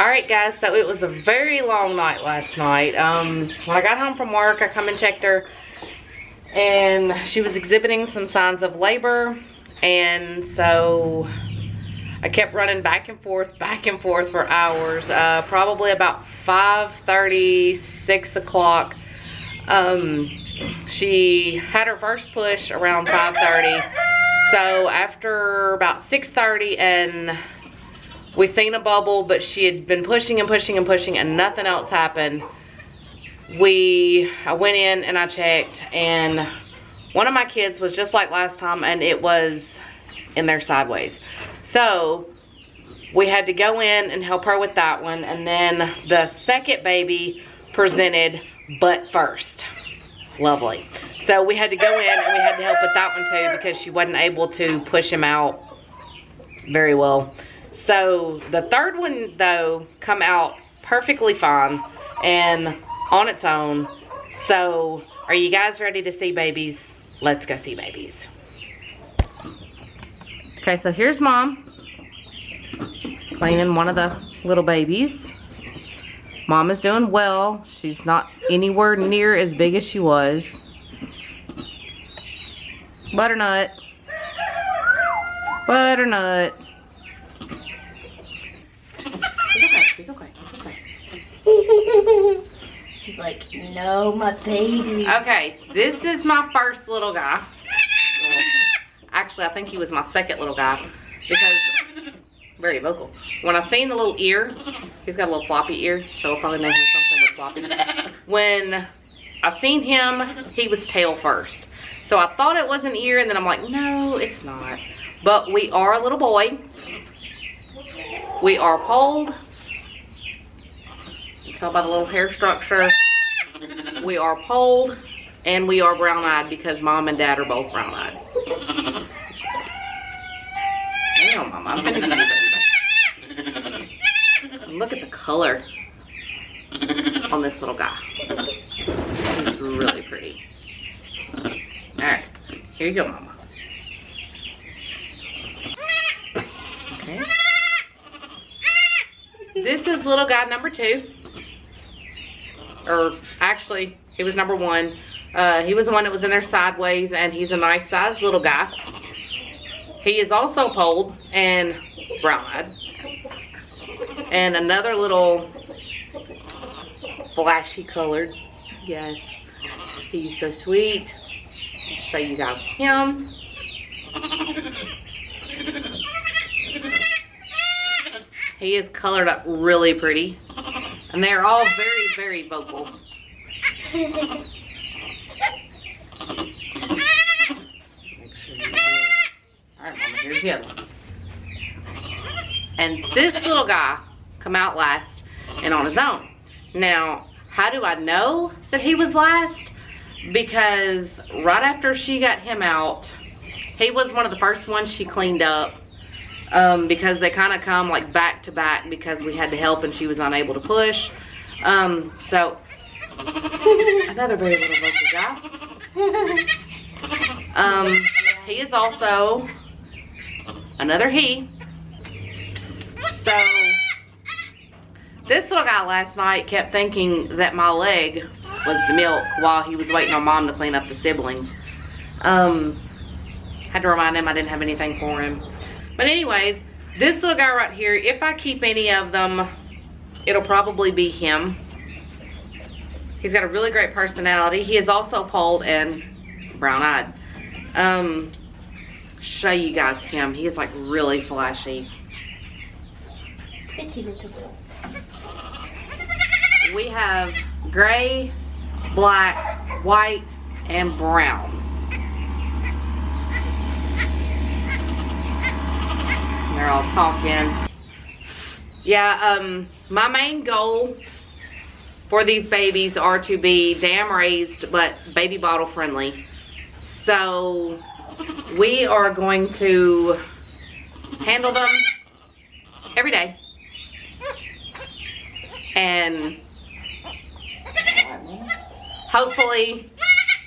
Alright guys, so it was a very long night last night. When I got home from work, I come and checked her, and she was exhibiting some signs of labor, and so I kept running back and forth for hours. Probably about 5:30, 6 o'clock. She had her first push around 5:30. So after about 6:30, and we seen a bubble, but she had been pushing and pushing and pushing, and nothing else happened. I went in and I checked, and one of my kids was just like last time, and it was in there sideways. So we had to go in and help her with that one, and then the second baby presented butt first. Lovely. So we had to go in and we had to help with that one too, because she wasn't able to push him out very well. So the third one though come out perfectly fine and on its own. So are you guys ready to see babies? Let's go see babies. Okay, so here's Mom cleaning one of the little babies. Mom is doing well. She's not anywhere near as big as she was. Butternut. Butternut. It's okay. It's okay. She's like, no, my baby. Okay, this is my first little guy. Well, actually, I think he was my second little guy, because very vocal. When I seen the little ear, he's got a little floppy ear, so we'll probably name him something with floppy. When I seen him, he was tail first. So I thought it was an ear, and then I'm like, no, it's not. But we are a little boy. We are polled. You can tell by the little hair structure. We are polled, and we are brown-eyed because Mom and Dad are both brown-eyed. Damn, Mama, I'm gonna give you baby. Look at the color on this little guy. He's really pretty. Alright, here you go, Mama. Okay. This is little guy number 2. Or actually, he was number 1. He was the one that was in there sideways, and he's a nice sized little guy. He is also polled and brown-eyed. And another little flashy colored. Yes, he's so sweet. I'll show you guys him. He is colored up really pretty. And they're all very, very vocal. Alright, Mama, here's the other one. And this little guy come out last and on his own. Now, how do I know that he was last? Because right after she got him out, he was one of the first ones she cleaned up. Because they kind of come like back to back, because we had to help and she was unable to push. So another very little vocal guy. He is also another he. So this little guy last night kept thinking that my leg was the milk while he was waiting on Mom to clean up the siblings. Had to remind him I didn't have anything for him. But anyways, this little guy right here, if I keep any of them, it'll probably be him. He's got a really great personality. He is also polled and brown-eyed. Show you guys him. He is like really flashy. Pretty little girl. We have gray, black, white, and brown. They're all talking. Yeah, my main goal for these babies are to be dam raised but baby bottle friendly. So we are going to handle them every day. And hopefully,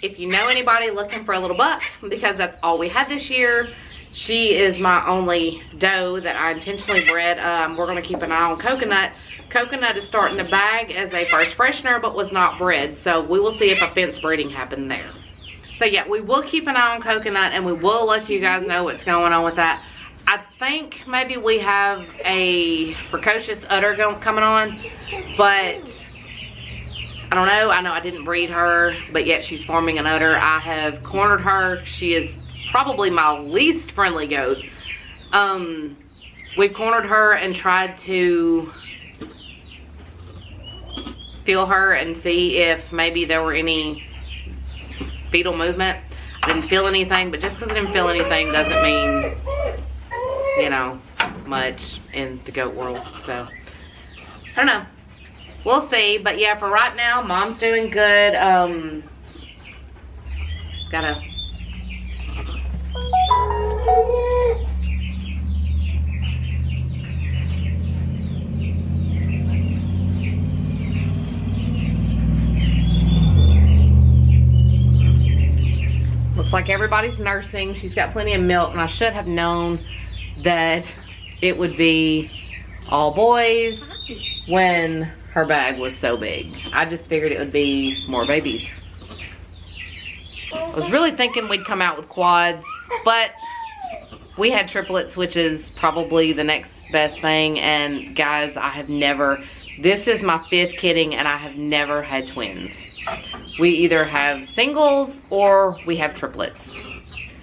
if you know anybody looking for a little buck, because that's all we had this year, She is my only doe that I intentionally bred. We're going to keep an eye on Coconut. Coconut is starting to bag as a first freshener, but was not bred. So we will see if a fence breeding happened there. So yeah, we will keep an eye on Coconut, and we will let you guys know what's going on with that. I think maybe we have a precocious udder coming on, but I don't know. I know I didn't breed her, but yet she's forming an udder. I have cornered her. She is probably my least friendly goat. We've cornered her and tried to feel her and see if maybe there were any fetal movement. I didn't feel anything, but just because I didn't feel anything doesn't mean, you know, much in the goat world. So I don't know, we'll see. But yeah, for right now, Mom's doing good. Gotta looks like everybody's nursing. She's got plenty of milk, and I should have known that it would be all boys when her bag was so big. I just figured it would be more babies. I was really thinking we'd come out with quads, but we had triplets, which is probably the next best thing. And guys, I have never, this is my 5th kidding, and I have never had twins. We either have singles or we have triplets.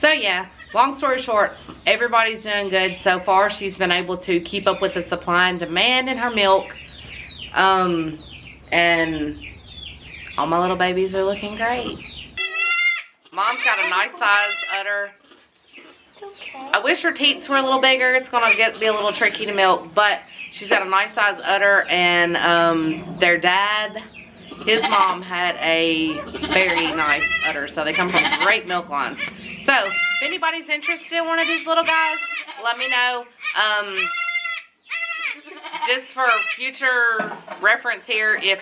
So yeah, long story short, everybody's doing good so far. She's been able to keep up with the supply and demand in her milk. And all my little babies are looking great. Mom's got a nice size udder. Okay. I wish her teats were a little bigger. It's gonna be a little tricky to milk, but she's got a nice size udder. And their dad, his mom had a very nice udder, so they come from great milk lines. So if anybody's interested in one of these little guys, let me know. Just for future reference here, and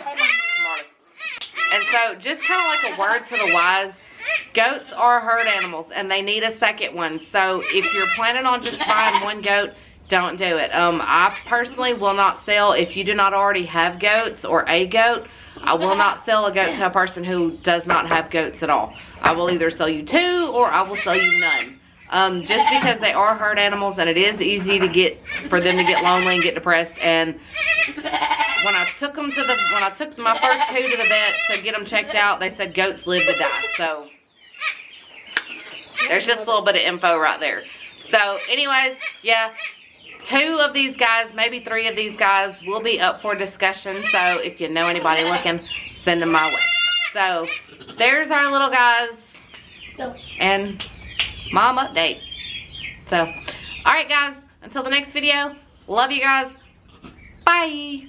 so just kind of like a word to the wise, goats are herd animals and they need a second one. So if you're planning on just buying one goat, don't do it. I personally will not sell, if you do not already have goats or a goat, I will not sell a goat to a person who does not have goats at all. I will either sell you 2 or I will sell you none. Just because they are herd animals, and it is easy to for them to get lonely and get depressed. And when I took my first 2 to the vet to get them checked out, they said goats live to die. So there's just a little bit of info right there. So anyways, yeah, 2 of these guys, maybe 3 of these guys will be up for discussion. So if you know anybody looking, send them my way. So there's our little guys and Mom update. So, alright guys, until the next video, love you guys. Bye.